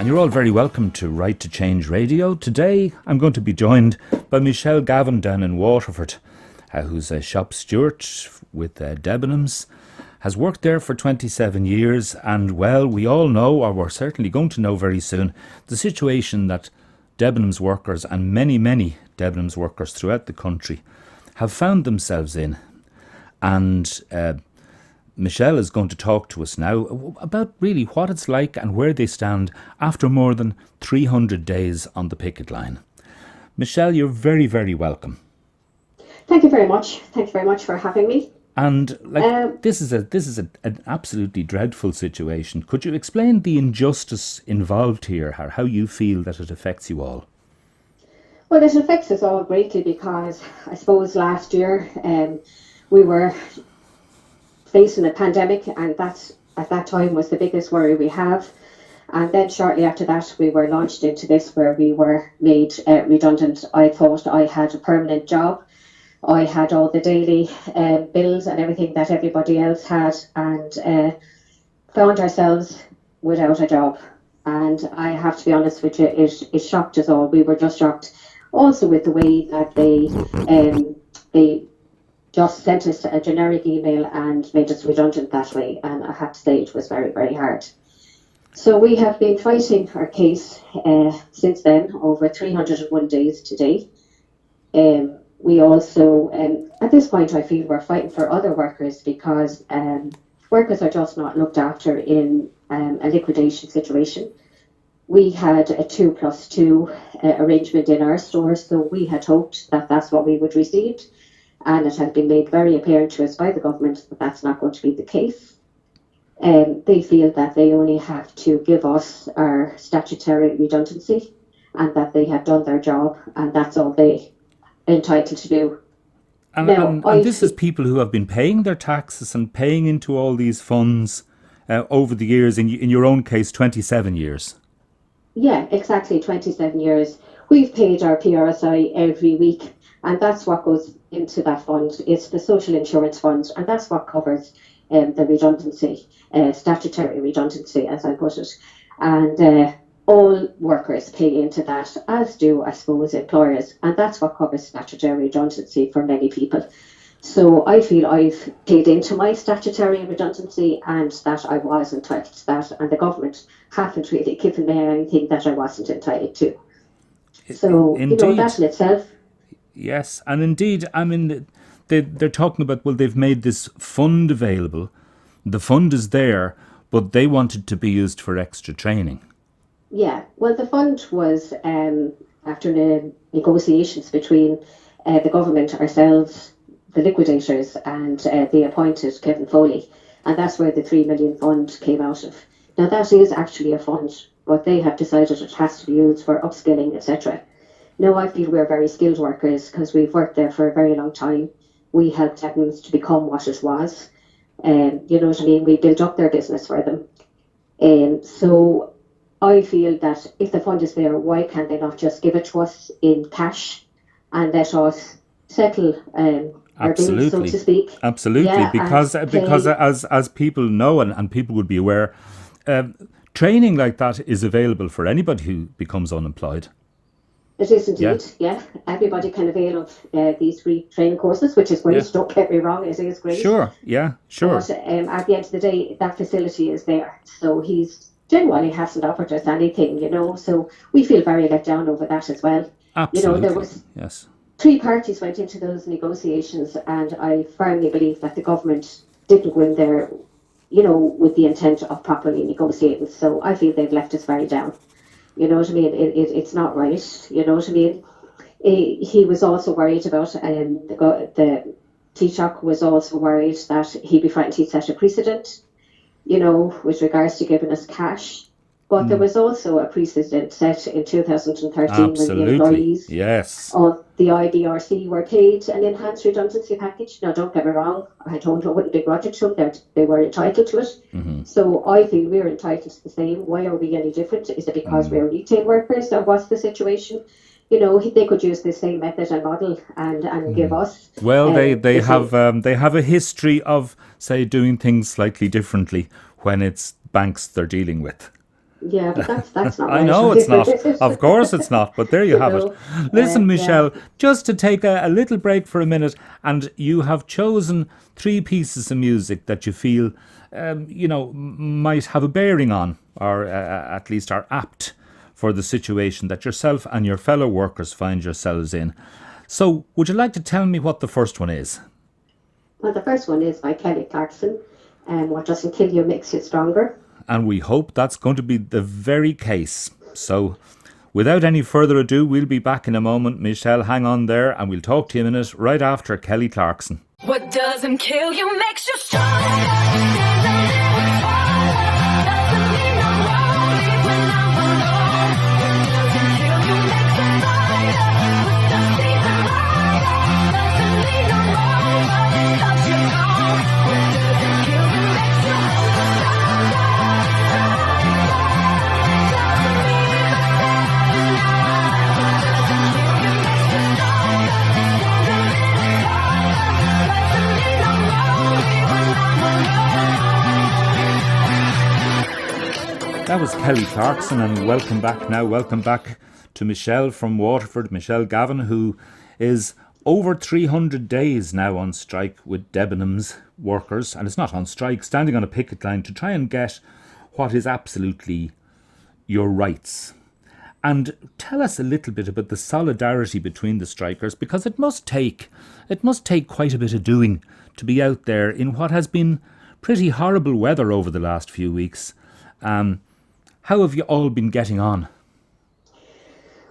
And you're all very welcome to Right to Change Radio. Today I'm going to be joined by Michelle Gavin down in Waterford, who's a shop steward with Debenhams, has worked there for 27 years, and well, we all know, or we're certainly going to know very soon, the situation that Debenhams workers and many, many Debenhams workers throughout the country have found themselves in. And Michelle is going to talk to us now about really what it's like and where they stand after more than 300 days on the picket line. Michelle, you're very, very welcome. Thank you very much. Thank you very much for having me. And this is an absolutely dreadful situation. Could you explain the injustice involved here, how you feel that it affects you all? Well, it affects us all greatly because I suppose last year we were facing a pandemic, and that at that time was the biggest worry we have. And then shortly after that, we were launched into this where we were made redundant. I thought I had a permanent job. I had all the daily bills and everything that everybody else had, and found ourselves without a job. And I have to be honest with you, it shocked us all. We were just shocked. Also with the way that they just sent us a generic email and made us redundant that way. And I have to say it was very, very hard. So we have been fighting our case since then, over 301 days today. We also, at this point, I feel we're fighting for other workers because workers are just not looked after in a liquidation situation. We had a 2+2 arrangement in our store, so we had hoped that that's what we would receive. And it has been made very apparent to us by the government that that's not going to be the case. They feel that they only have to give us our statutory redundancy and that they have done their job, and that's all they are entitled to do. And this is people who have been paying their taxes and paying into all these funds over the years, in your own case, 27 years. Yeah, exactly, 27 years. We've paid our PRSI every week, and that's what goes into that fund. It's the social insurance fund, and that's what covers the redundancy, statutory redundancy, as I put it. And all workers pay into that, as do, I suppose, employers, and that's what covers statutory redundancy for many people. So I feel I've paid into my statutory redundancy and that I was entitled to that, and the government haven't really given me anything that I wasn't entitled to. So, Indeed. That in itself. Yes, and indeed, I mean, they're talking about, well, they've made this fund available. The fund is there, but they want it to be used for extra training. Yeah, well, the fund was, after the negotiations between the government, ourselves, the liquidators, and the appointed Kevin Foley, and that's where the 3 million fund came out of. Now, that is actually a fund, but they have decided it has to be used for upskilling, etc. Now, I feel we're very skilled workers because we've worked there for a very long time. We helped Debenhams to become what it was. You know what I mean? We built up their business for them. So I feel that if the fund is there, why can't they not just give it to us in cash and let us settle our bills, so to speak? Absolutely, Yeah, because as people know and people would be aware, training like that is available for anybody who becomes unemployed. It is indeed, yeah. Everybody can avail of these free training courses, which is great. Yeah. Don't get me wrong, it is great. Sure, yeah, sure. But at the end of the day, that facility is there. So he's genuinely hasn't offered us anything, So we feel very let down over that as well. Absolutely, there was yes. 3 parties went into those negotiations, and I firmly believe that the government didn't go in there, with the intent of properly negotiating. So I feel they've left us very down. You know what I mean? It's not right. You know what I mean? He was also worried about, the Taoiseach was also worried that he'd be frightened he'd set a precedent, with regards to giving us cash. But there was also a precedent set in 2013 when the employees of the IBRC were paid an enhanced redundancy package. Now, don't get me wrong, I wouldn't begrudge it to them, they were entitled to it. Mm-hmm. So I feel we're entitled to the same. Why are we any different? Is it because we're retail workers, or what's the situation? They could use the same method and model and give us. Well, they have a history of, say, doing things slightly differently when it's banks they're dealing with. Yeah, but that's not I right, know it's not. is Of course it's not, but there you you have it. know, Listen, yeah. Michelle, just to take a little break for a minute, and you have chosen three pieces of music that you feel, might have a bearing on, or at least are apt for the situation that yourself and your fellow workers find yourselves in. So, would you like to tell me what the first one is? Well, the first one is by Kelly Clarkson, and what doesn't kill you makes you stronger. And we hope that's going to be the very case. So, without any further ado, we'll be back in a moment. Michelle, hang on there, and we'll talk to you in a minute right after Kelly Clarkson. What doesn't kill you makes you stronger. That was Kelly Clarkson, and welcome back now. Welcome back to Michelle from Waterford, Michelle Gavin, who is over 300 days now on strike with Debenhams workers, and it's not on strike, standing on a picket line to try and get what is absolutely your rights. And tell us a little bit about the solidarity between the strikers, because it must take quite a bit of doing to be out there in what has been pretty horrible weather over the last few weeks. How have you all been getting on?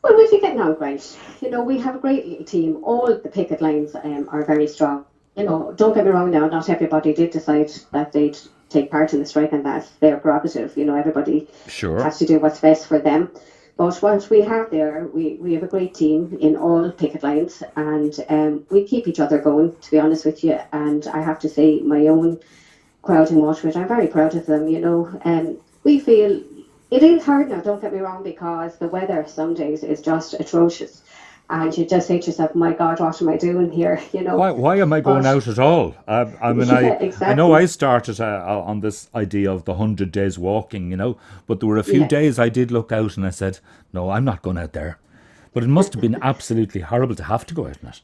Well, we've been getting on great. You know, we have a great little team. All the picket lines are very strong. You know, don't get me wrong now, not everybody did decide that they'd take part in the strike, and that's their prerogative. You know, everybody Sure. has to do what's best for them. But what we have there, we have a great team in all picket lines, and we keep each other going, to be honest with you. And I have to say, my own crowd in Waterford, I'm very proud of them, you know. And we feel it is hard now, don't get me wrong, because the weather some days is just atrocious. And you just say to yourself, my God, what am I doing here? You know. Why am I going But out at all? I mean, yeah, I know exactly. I started on this idea of the 100 days walking, but there were a few Yeah. days I did look out and I said, no, I'm not going out there. But it must have been absolutely horrible to have to go out in it.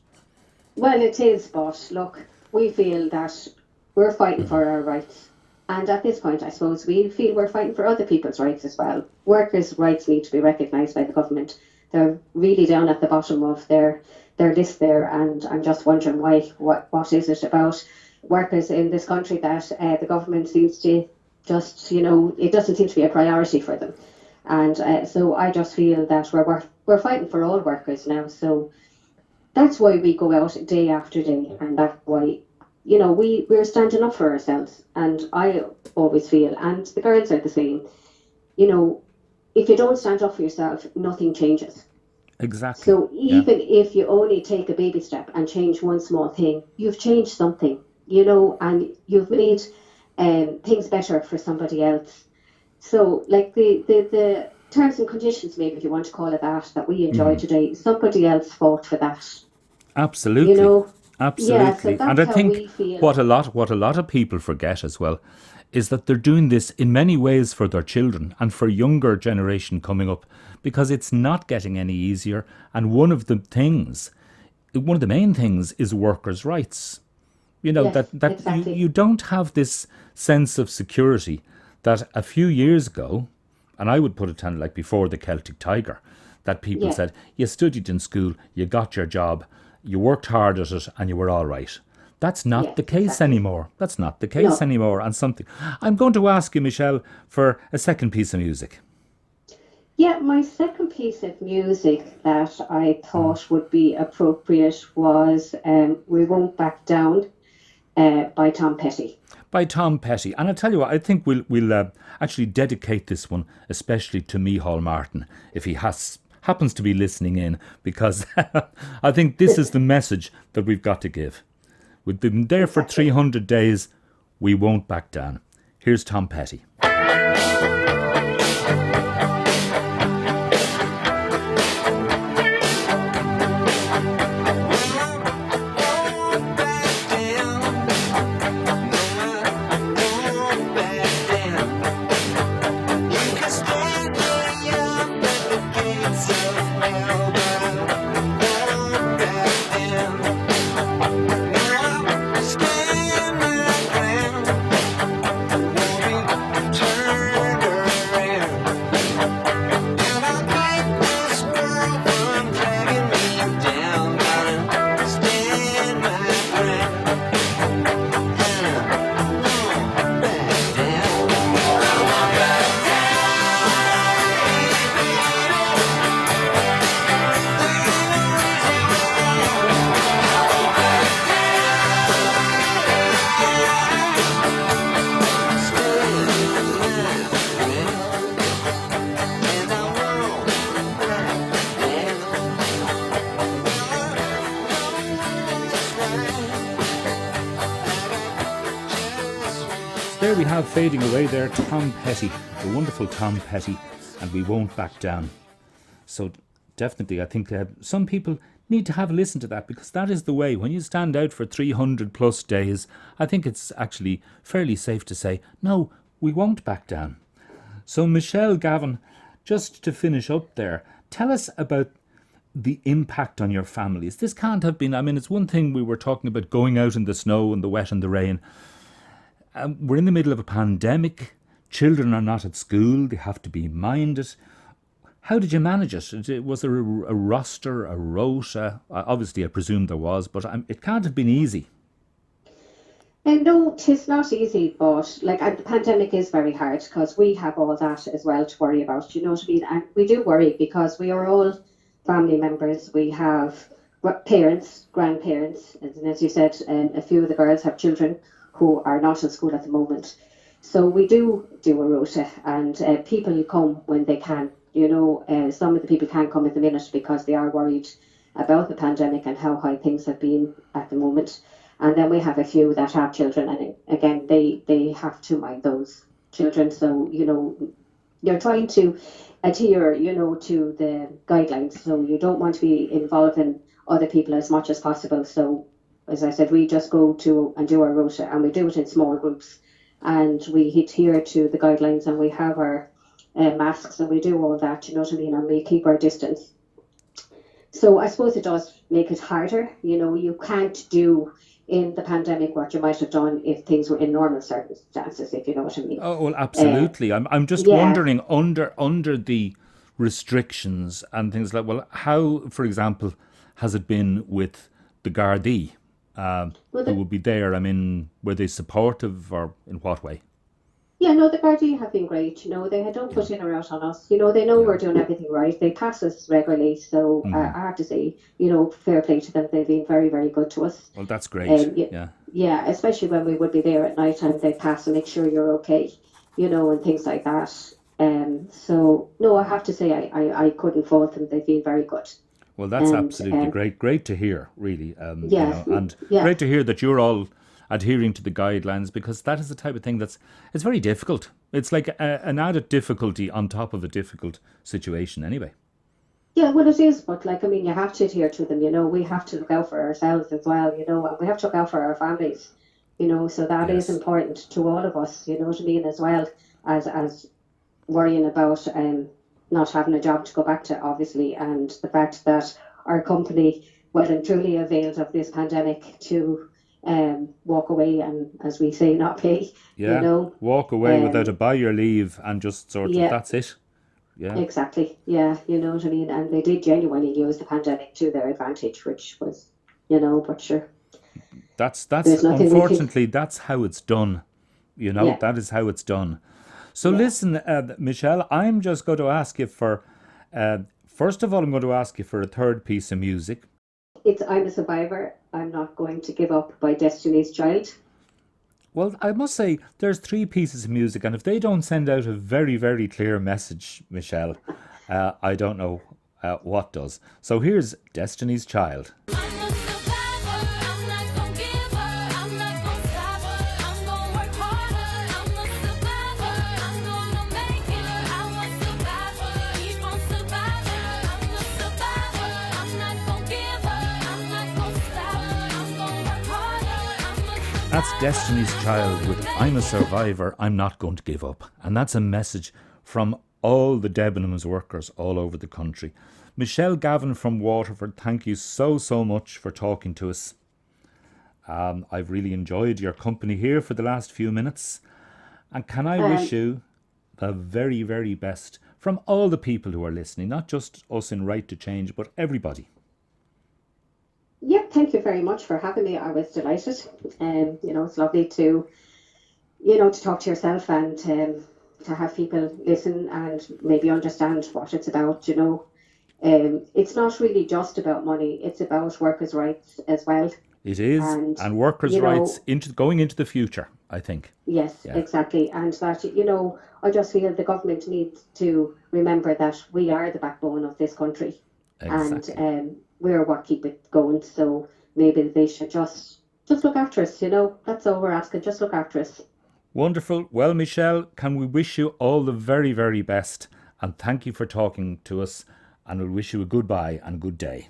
Well, it is, but look, we feel that we're fighting for our rights. And at this point, I suppose we feel we're fighting for other people's rights as well. Workers' rights need to be recognised by the government. They're really down at the bottom of their list there, and I'm just wondering why. What is it about workers in this country that the government seems to just, you know, it doesn't seem to be a priority for them. And so I just feel that we're fighting for all workers now. So that's why we go out day after day, and that's why, you know, we're standing up for ourselves. And I always feel, and the girls are the same, you know, if you don't stand up for yourself, nothing changes. Exactly. So Yeah. even if you only take a baby step and change one small thing, you've changed something, you know, and you've made things better for somebody else. So like the terms and conditions, maybe if you want to call it that we enjoy today, somebody else fought for that, you Absolutely. know. Yeah, so Absolutely. And that's I how think we feel. what a lot of people forget as well is that they're doing this in many ways for their children and for younger generation coming up, because it's not getting any easier. And one of the main things is workers' rights. You know, Yes, that you exactly. don't have this sense of security that a few years ago, and I would put it like before the Celtic Tiger, that people Yeah, said, you studied in school, you got your job, you worked hard at it, and you were all right. That's not yes, the case exactly. anymore. That's not the case No. anymore. And something, I'm going to ask you, Michelle, for a second piece of music. Yeah, my second piece of music that I thought would be appropriate was We Won't Back Down by Tom Petty. By Tom Petty. And I'll tell you what, I think we'll actually dedicate this one especially to Micheál Martin, if he happens to be listening in, because I think this is the message that we've got to give. We've been there for Exactly. 300 days. We won't back down. Here's Tom Petty. You can stay there we have fading away there, Tom Petty, the wonderful Tom Petty, and We Won't Back Down. So definitely, I think some people need to have a listen to that, because that is the way. When you stand out for 300 plus days, I think it's actually fairly safe to say, no, we won't back down. So Michelle Gavin, just to finish up there, tell us about the impact on your families. This can't have been, I mean, it's one thing we were talking about going out in the snow and the wet and the rain. We're in the middle of a pandemic. Children are not at school. They have to be minded. How did you manage it? Was there a roster, a rota? Obviously, I presume there was, but it can't have been easy. And no, it's not easy, but the pandemic is very hard because we have all that as well to worry about. You know what I mean? And we do worry because we are all family members. We have parents, grandparents, and as you said, a few of the girls have children who are not in school at the moment. So we do a rota, and people come when they can. You know, some of the people can't come at the minute because they are worried about the pandemic and how high things have been at the moment. And then we have a few that have children, and again, they have to mind those children. So, you know, you're trying to adhere, you know, to the guidelines. So you don't want to be involving other people as much as possible. So, as I said, we just go to and do our rota, and we do it in small groups, and we adhere to the guidelines, and we have our masks, and we do all that, you know what I mean, and we keep our distance. So I suppose it does make it harder. You know, you can't do in the pandemic what you might have done if things were in normal circumstances, if you know what I mean. Oh, well, absolutely. I'm just yeah. wondering, under the restrictions and things like, well, how, for example, has it been with the Gardaí who will be there? I mean, were they supportive, or in what way? Yeah, no, the Gardaí have been great. You know, they don't put in or out on us. You know, they know we're doing everything right. They pass us regularly. So I have to say, you know, fair play to them. They've been very, very good to us. Well, that's great. Yeah, especially when we would be there at night and they pass and make sure you're okay, you know, and things like that. So, no, I have to say I couldn't fault them. They've been very good. Well, that's absolutely great. Great to hear, really. Yeah, you know, and yeah. great to hear that you're all adhering to the guidelines, because that is the type of thing it's very difficult. It's like an added difficulty on top of a difficult situation anyway. Yeah, well, it is, but I mean, you have to adhere to them, you know. We have to look out for ourselves as well, you know, and we have to look out for our families, you know, so that is important to all of us, you know what I mean, as well as worrying about not having a job to go back to, obviously, and the fact that our company well and truly availed of this pandemic to walk away and, as we say, not pay. Yeah, you know, walk away without a buy your leave and just sort of that's it. Yeah, exactly. Yeah, you know what I mean. And they did genuinely use the pandemic to their advantage, which was, you know, but sure. That's unfortunately that's how it's done. You know, that is how it's done. So listen, Michelle, I'm just going to ask you for. First of all, I'm going to ask you for a third piece of music. It's I'm a Survivor, I'm Not Going to Give Up by Destiny's Child. Well, I must say, there's three pieces of music, and if they don't send out a very, very clear message, Michelle, I don't know what does. So here's Destiny's Child. That's Destiny's Child with I'm a Survivor, I'm Not Going to Give Up. And that's a message from all the Debenhams workers all over the country. Michelle Gavin from Waterford, thank you so much for talking to us. I've really enjoyed your company here for the last few minutes. And can I wish you the very, very best from all the people who are listening, not just us in Right to Change, but everybody. Yeah, thank you very much for having me. I was delighted. You know, it's lovely to, you know, to talk to yourself and to have people listen and maybe understand what it's about, you know. It's not really just about money. It's about workers' rights as well. It is. And workers' rights going into the future, I think. Yes, exactly. And that, you know, I just feel the government needs to remember that we are the backbone of this country. Exactly. And we're what keep it going, so maybe they should just look after us, you know. That's all we're asking, just look after us. Wonderful. Well, Michelle, can we wish you all the very, very best? And thank you for talking to us. And we'll wish you a goodbye and good day.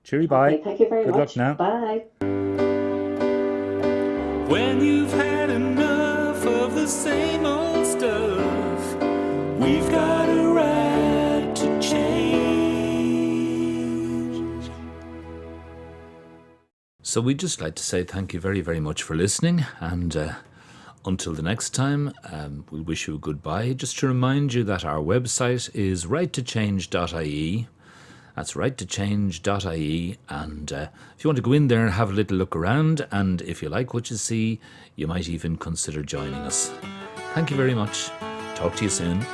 Cheery bye. Okay, thank you very Good luck much. now. Bye. When you've had enough of the same old stuff, we've got a right to change. So we'd just like to say thank you very, very much for listening. And until the next time, we'll wish you a goodbye. Just to remind you that our website is righttochange.ie. That's righttochange.ie. And if you want to go in there and have a little look around, and if you like what you see, you might even consider joining us. Thank you very much. Talk to you soon.